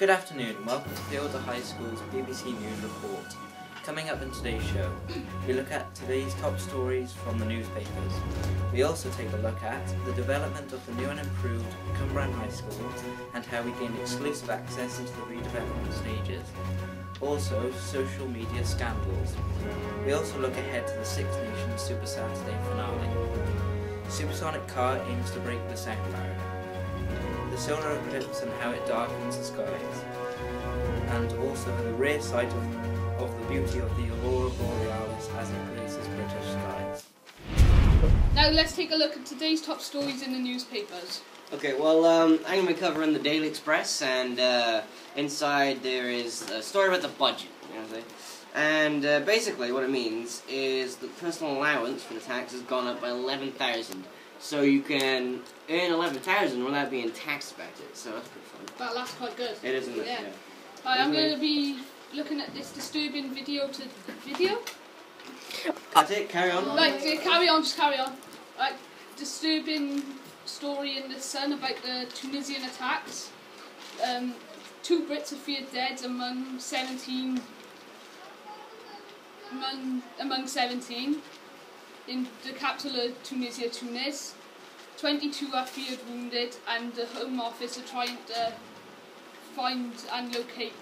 Good afternoon and welcome to Fairwater High School's BBC News Report. Coming up in today's show, we look at today's top stories from the newspapers. We also take a look at the development of the new and improved Cumbrian High School and how we gained exclusive access into the redevelopment stages. Also, social media scandals. We also look ahead to the Six Nations Super Saturday finale. Supersonic car aims to break the sound barrier. The solar eclipse and how it darkens the skies. And also the rare sight of the beauty of the Aurora Borealis as it graces British skies. Now let's take a look at today's top stories in the newspapers. Okay, well, I'm going to be covering the Daily Express, and inside there is a story about the budget, you know what I'm saying? And basically what it means is the personal allowance for the tax has gone up by 11,000. So you can earn 11,000 without being taxed about it, so that's pretty fun. That's quite good. It is, isn't it? Yeah. Right, I'm going to be looking at this disturbing video. That's it, carry on. Right, carry on, just carry on. Right, disturbing story in the Sun about the Tunisian attacks. 2 Brits are feared dead among 17 in the capital of Tunisia, Tunis. 22 are feared wounded, and the Home Office are trying to find and locate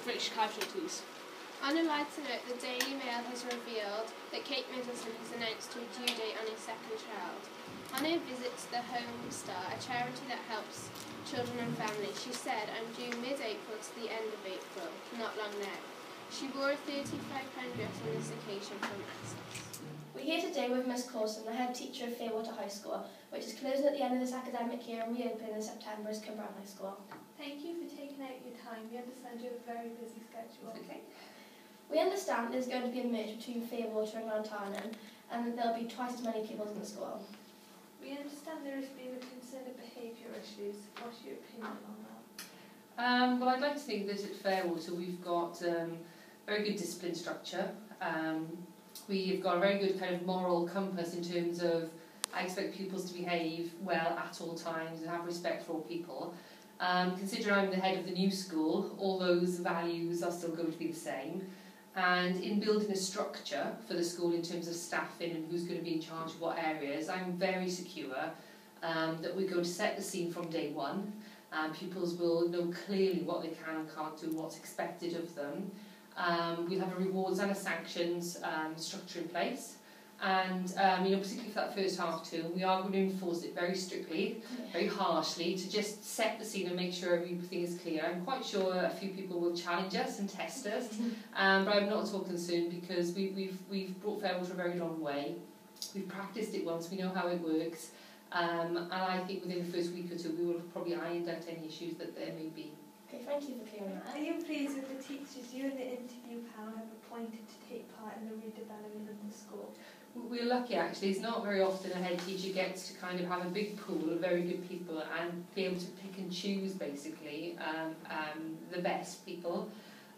British casualties. On a lighter note, the Daily Mail has revealed that Kate Middleton has announced a due date on his second child. On her visit to the Home Star, a charity that helps children and families, she said, "I'm due mid-April to the end of April, not long now." She wore a £35 dress on this occasion from Essex. We're here today with Miss Coulson, the head teacher of Fairwater High School, which is closing at the end of this academic year and reopening in September as Cumbrian High School. Thank you for taking out your time. We understand you have a very busy schedule. Okay. We understand there's going to be a merge between Fairwater and Rantarnan, and there'll be twice as many pupils in the school. We understand there has been a concern of behaviour issues. What's your opinion on that? Well, I'd like to think that at Fairwater we've got very good discipline structure. We've got a very good kind of moral compass in terms of I expect pupils to behave well at all times and have respect for all people. Considering I'm the head of the new school, all those values are still going to be the same. And in building a structure for the school in terms of staffing and who's going to be in charge of what areas, I'm very secure that we're going to set the scene from day one. Pupils will know clearly what they can and can't do, what's expected of them. We'll have a rewards and a sanctions structure in place. And particularly for that first half term, we are going to enforce it very strictly, very harshly, to just set the scene and make sure everything is clear. I'm quite sure a few people will challenge us and test us, but I'm not at all concerned because we've brought Fairwater a very long way. We've practiced it once, we know how it works, and I think within the first week or two we will have probably ironed out any issues that there may be. Okay, thank you for clearing that. Are you pleased with the teachers you and the interview panel have appointed to take part in the redevelopment of the school? We're lucky actually, it's not very often a head teacher gets to kind of have a big pool of very good people and be able to pick and choose basically the best people.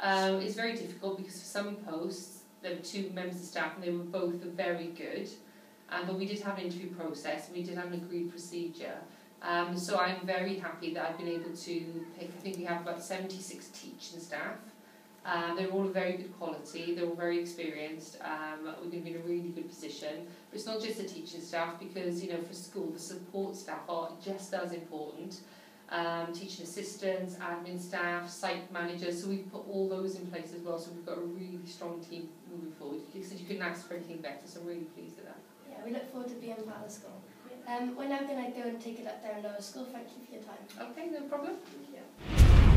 It's very difficult because for some posts there were 2 members of staff and they were both very good, but we did have an interview process and we did have an agreed procedure. So I'm very happy that I've been able to pick, I think we have about 76 teaching staff. They're all of very good quality, they're all very experienced, we're going to be in a really good position. But it's not just the teaching staff because, for school, the support staff are just as important. Teaching assistants, admin staff, site managers, so we've put all those in place as well, so we've got a really strong team moving forward. You said you couldn't ask for anything better, so I'm really pleased with that. Yeah, we look forward to being part of the school. We're now going to go and take it up there in lower school. Thank you for your time. Okay, no problem. Yeah.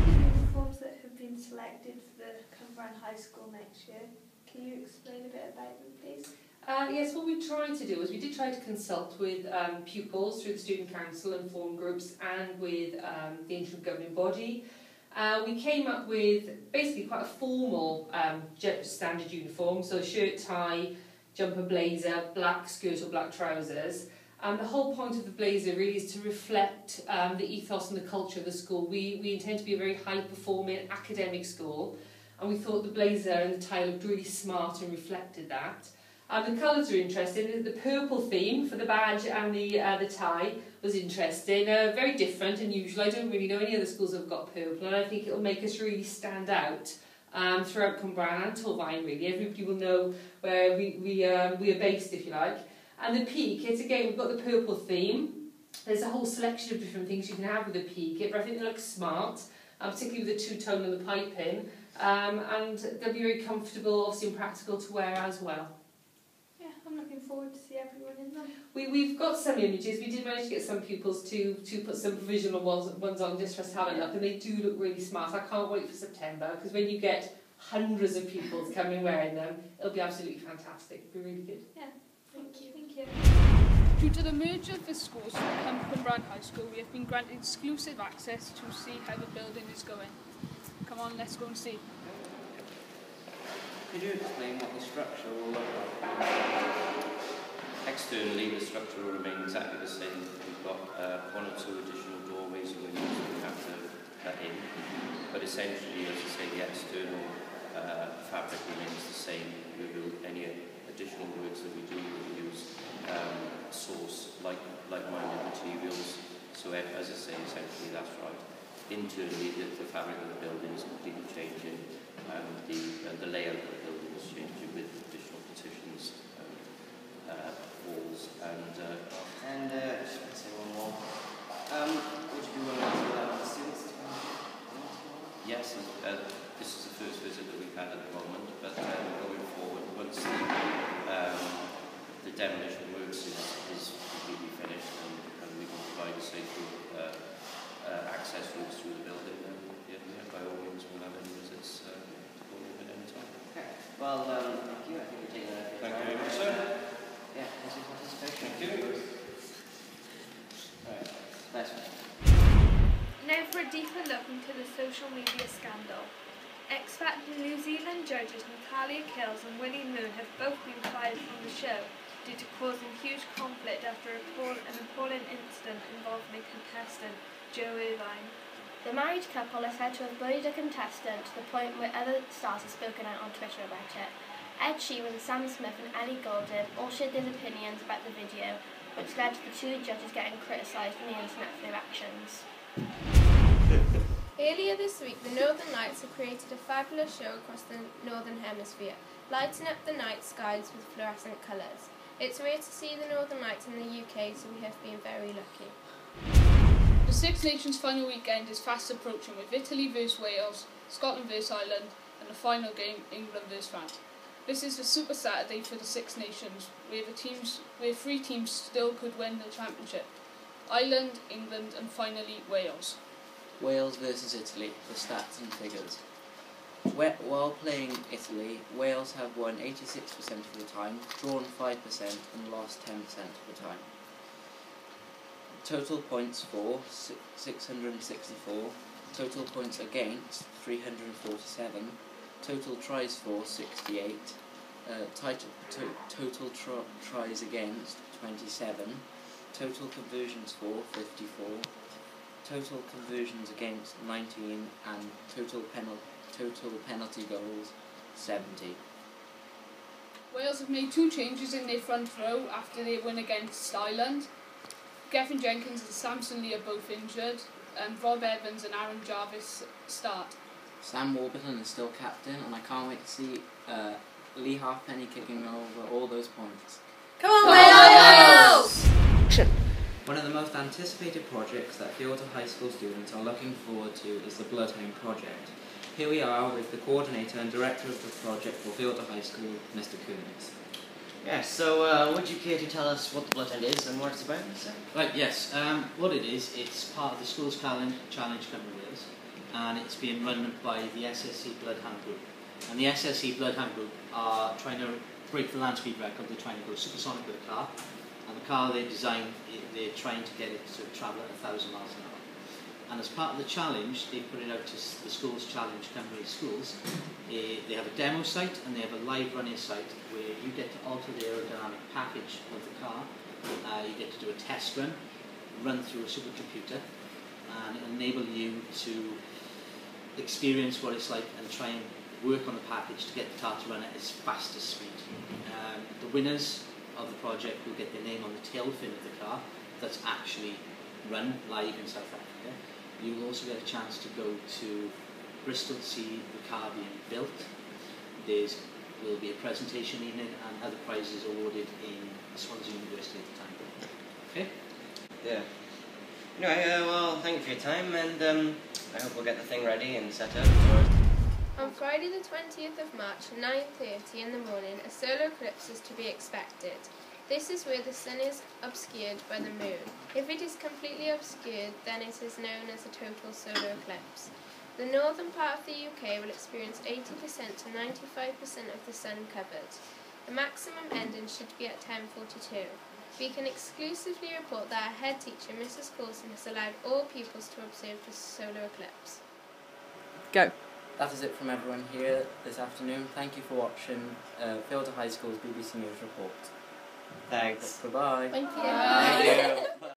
The uniforms that have been selected for the Cumbrian High School next year, can you explain a bit about them, please? Yes, what we tried to do is we did try to consult with pupils through the student council and forum groups and with the interim governing body. We came up with basically quite a formal standard uniform, so shirt, tie, jumper, blazer, black skirt or black trousers. The whole point of the blazer really is to reflect the ethos and the culture of the school. We intend to be a very high-performing academic school, and we thought the blazer and the tie looked really smart and reflected that. The colours are interesting. The purple theme for the badge and the tie was interesting. Very different and unusual. I don't really know any other schools that have got purple, and I think it'll make us really stand out throughout Cwmbran and Torfaen, really. Everybody will know where we are based, if you like. And the peak, it's again, we've got the purple theme. There's a whole selection of different things you can have with a peak, but I think they look smart, particularly with the two-tone and the piping, and they'll be very comfortable, obviously, and practical to wear as well. Yeah, I'm looking forward to see everyone in them. We've got some images. We did manage to get some pupils to put some provisional ones on just for us to have a look, and they do look really smart. I can't wait for September, because when you get hundreds of pupils coming wearing them, it'll be absolutely fantastic. It'll be really good. Yeah, thank you. Thank you. Due to the merger of the schools to become Cwmbran High School, we have been granted exclusive access to see how the building is going. Come on, let's go and see. Could you explain what the structure will look like? Externally, the structure will remain exactly the same. We've got one or two additional doorways and windows that we have to let in, but essentially, as I say, the external fabric remains the same. We will, any additional works that we do, will use source like-minded materials. So, as I say, essentially that's right. Internally, the fabric of the building is completely changing, and the layout of the building is changing with additional partitions, walls, and just want to say one more. Would you be willing to allow the students to come? yes, this is the first visit that we've had at the moment, but going forward, once the demolition works is completely finished and we can provide a safe access routes through the building, then yeah, by all means we'll have any visits going in at any time. Okay. Well, thank you. I think you're taking that. Thank you very much, sir. Yeah, thanks for your participation. Thank you. Alright, nice one. Now for a deeper look into the social media scandal. X Factor New Zealand judges Natalia Kills and Willie Moon have both been fired from the show due to causing huge conflict after an appalling incident involving a contestant, Joe Irvine. The married couple are said to have bullied a contestant to the point where other stars have spoken out on Twitter about it. Ed Sheeran, Sam Smith and Ellie Goulding all shared their opinions about the video, which led to the two judges getting criticised on the internet for their actions. Earlier this week, the Northern Lights have created a fabulous show across the Northern Hemisphere, lighting up the night skies with fluorescent colours. It's rare to see the Northern Lights in the UK, so we have been very lucky. The Six Nations final weekend is fast approaching, with Italy vs Wales, Scotland vs Ireland, and the final game, England vs France. This is the Super Saturday for the Six Nations, where three teams still could win the championship: Ireland, England, and finally Wales. Wales versus Italy, the stats and figures. While playing Italy, Wales have won 86% of the time, drawn 5% and lost 10% of the time. Total points for 664, total points against 347, total tries for 68, total tries against 27, total conversions for 54, total conversions against 19, and total penalty goals 70. Wales have made two changes in their front row after their win against Ireland. Gethin Jenkins and Samson Lee are both injured, and Rob Evans and Aaron Jarvis start. Sam Warburton is still captain, and I can't wait to see Lee Halfpenny kicking over all those points. Come on, Wales! One of the most anticipated projects that Fairwater High School students are looking forward to is the Bloodhound Project. Here we are with the coordinator and director of the project for Fairwater High School, Mr. Coons. Yeah, so would you care to tell us what the Bloodhound is and what it's about, sir? Right, yes. What it is, it's part of the Schools Challenge Cymru Wales, and it's being run by the SSC Bloodhound Group. And the SSC Bloodhound Group are trying to break the land speed record. They're trying to go supersonic with a car, and the car they designed, they're trying to get it to travel at 1,000 miles an hour. And as part of the challenge, they put it out to the Schools Challenge Cymru Schools. They have a demo site and they have a live running site where you get to alter the aerodynamic package of the car. You get to do a test run through a supercomputer, and it'll enable you to experience what it's like and try and work on the package to get the car to run at its fastest speed. The winners of the project will get their name on the tail fin of the car that's actually run live in South Africa. You will also get a chance to go to Bristol to see the car being built. There will be a presentation evening and other prizes awarded in Swansea University at the time. Okay? Yeah. Anyway, well, thank you for your time, and I hope we'll get the thing ready and set up. On Friday the 20th of March, 9:30 in the morning, a solar eclipse is to be expected. This is where the sun is obscured by the moon. If it is completely obscured, then it is known as a total solar eclipse. The northern part of the UK will experience 80% to 95% of the sun covered. The maximum ending should be at 10:42. We can exclusively report that our head teacher, Mrs. Coulson, has allowed all pupils to observe the solar eclipse. Go! That is it from everyone here this afternoon. Thank you for watching Fairwater High School's BBC News Report. Thanks. Goodbye. Thank you. Thank you.